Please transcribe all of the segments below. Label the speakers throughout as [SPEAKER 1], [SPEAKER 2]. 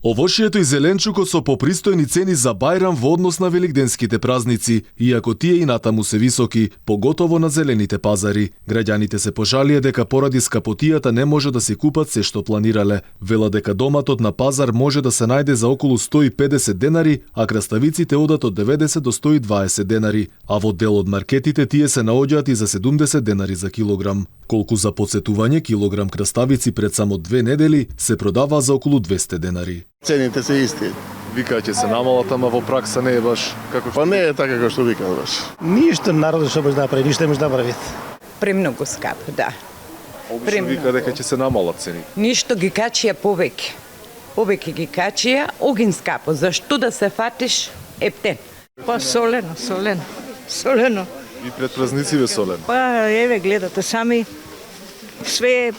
[SPEAKER 1] Овошјето и зеленчукот со попристојни цени за Бајрам во однос на великденските празници, иако тие и натаму се високи, поготово на зелените пазари. Граѓаните се пожалија дека поради скапотијата не може да се купат се што планирале. Вела дека доматот на пазар може да се најде за околу 150 денари, а краставиците одат од 90 до 120 денари, а во дел од маркетите тие се наоѓаат и за 70 денари за килограм. Колку за подсетување, килограм краставици пред само 2 недели се продава за околу 200 денари.
[SPEAKER 2] Цените се исти.
[SPEAKER 1] Вика ќе се намалат, ама во пракса не е баш како
[SPEAKER 2] Па не е така како што викаат баш.
[SPEAKER 3] Ништо народот што може да прави, ништо може да прави.
[SPEAKER 4] Премногу скапо, да.
[SPEAKER 1] Обично вика дека ќе се намалат цени.
[SPEAKER 4] Ништо ги качија повеќе. Повеќе ги качија, огин скапо. Зашто да се фатиш ептен?
[SPEAKER 5] Па солено. Солено.
[SPEAKER 1] И пред празници солено.
[SPEAKER 5] Па еве гледате сами, све е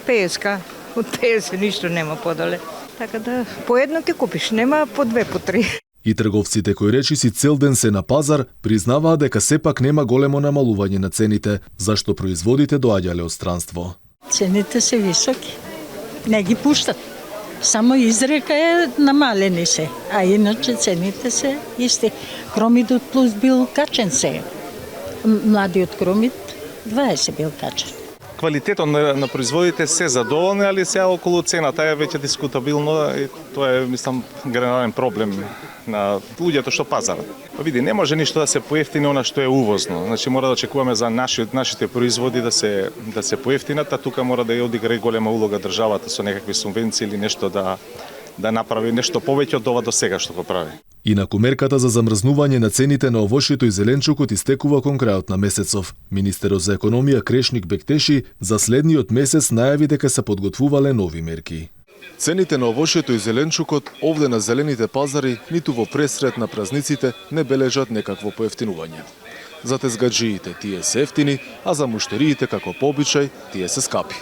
[SPEAKER 5] песка. Од 50 ништо нема подале. Така да по едно ќе купиш, нема по 2, по 3.
[SPEAKER 1] И трговците кои речиси цел ден се на пазар, признаваа дека сепак нема големо намалување на цените, зашто производите доаѓале од странство.
[SPEAKER 6] Цените се високи. Не ги пуштат. Само изрека е намалени се, а иначе цените се исти. Кромидот плюс бил качен се. Младиот кромид 20 бил качен.
[SPEAKER 7] Квалитетот на производите се задоволни, али сега околу цената е веќе дискутабилно и тоа е, мислам, генерален проблем на луѓето што пазарат. Па види, не може ништо да се поевтини она што е увозно. Значи мора да очекуваме за нашите производи да се поевтинат, а тука мора да ја одигра голема улога државата со некакви субвенции или нешто да направи нешто повеќе од ова до сега што го прави.
[SPEAKER 1] Инаку мерката за замрзнување на цените на овошјето и зеленчукот истекува кон крајот на месецов. Министерот за економија Крешник Бектеши за следниот месец најави дека се подготвувале нови мерки. Цените на овошјето и зеленчукот овде на зелените пазари ниту во пресред на празниците не бележат некакво поевтинување. За тезгаджиите тие се ефтини, а за муштериите како по обичај тие се скапи.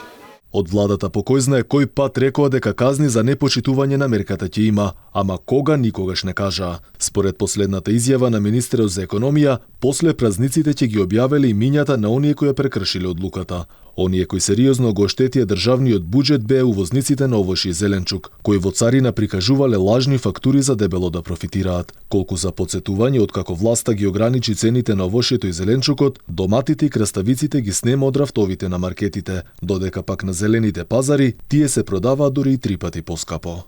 [SPEAKER 1] Од владата по кој знае кој пат рекоа дека казни за непочитување на мерката ќе има, ама кога никогаш не кажаа. Според последната изјава на министерот за економија, после празниците ќе ги објавеле имињата на оние кои ја прекршиле одлуката. Оние кои сериозно го оштетија државниот буџет беа увозниците на овошје и зеленчук, кои во царина прикажувале лажни фактури за дебело да профитираат. Колку за подсетување, откако власта ги ограничи цените на овошјето и зеленчукот, доматите и краставиците ги снема од рафтовите на маркетите, додека пак на зелените пазари тие се продаваат дури и 3 пати поскапо.